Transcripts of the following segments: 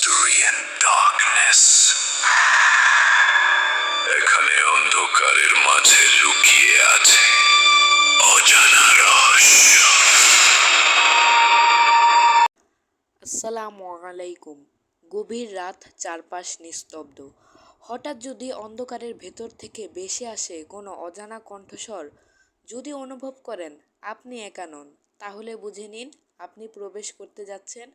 mystery and darkness. এখানে অন্ধকারের মাঝে লুকিয়ে আছে অজানা রহস্য। আসসালামু আলাইকুম। গভীর রাত, চারপাশ নিস্তব্ধ। হঠাৎ যদি অন্ধকারের ভেতর থেকে ভেসে আসে কোনো অজানা কণ্ঠস্বর, যদি অনুভব করেন আপনি একা নন, তাহলে বুঝে নিন আপনি প্রবেশ করতে যাচ্ছেন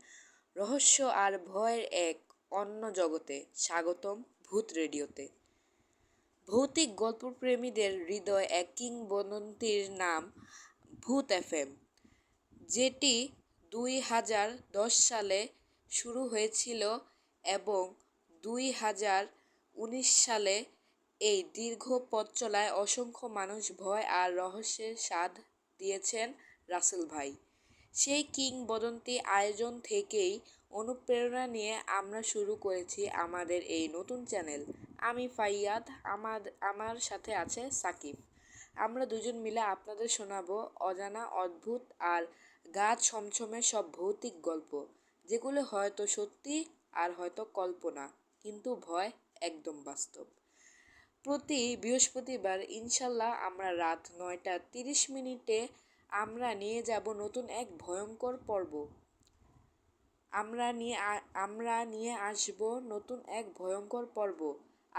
রহস্য আর ভয়ের এক অন্য জগতে। স্বাগতম ভূত রেডিওতে। ভৌতিক গল্পপ্রেমীদের হৃদয় এক কিংবদন্তির নাম ভূত এফএম, যেটি 2010 সালে শুরু হয়েছিল এবং 2019 সালে এই দীর্ঘ পথ চলায় অসংখ্য মানুষ ভয় আর রহস্যের স্বাদ দিয়েছেন রাসেল ভাই। সেই কিংবদন্তি আয়োজন থেকেই অনুপ্রেরণা নিয়ে আমরা শুরু করেছি আমাদের এই নতুন চ্যানেল। আমি ফাইয়াদ, আমার সাথে আছে সাকিব। আমরা দুজন মিলে আপনাদের শোনাবো অজানা, অদ্ভুত আর গা ছমছমে সব ভৌতিক গল্প, যেগুলো হয়তো সত্যি আর হয়তো কল্পনা, কিন্তু ভয় একদম বাস্তব। প্রতি বৃহস্পতিবার ইনশাল্লাহ আমরা রাত 9টা 30 মিনিটে আমরা নিয়ে যাব নতুন এক ভয়ঙ্কর পর্ব। আমরা নিয়ে আসব নতুন এক ভয়ঙ্কর পর্ব।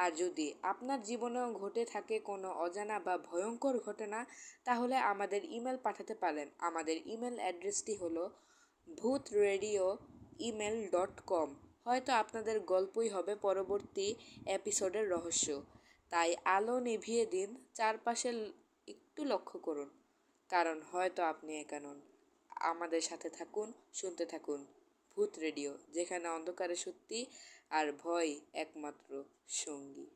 আর যদি আপনার জীবনেও ঘটে থাকে কোনো অজানা বা ভয়ঙ্কর ঘটনা, তাহলে আমাদের ইমেল পাঠাতে পারেন। আমাদের ইমেল অ্যাড্রেসটি হলো bhutradio@gmail.com। হয়তো আপনাদের গল্পই হবে পরবর্তী এপিসোডের রহস্য। তাই আলো নিভিয়ে দিন, চারপাশে একটু লক্ষ্য করুন, কারণ হয়তো আপনি একা নন। আমাদের সাথে থাকুন, শুনতে থাকুন ভূত রেডিও, যেখানে অন্ধকারে সত্যি আর ভয় একমাত্র সঙ্গী।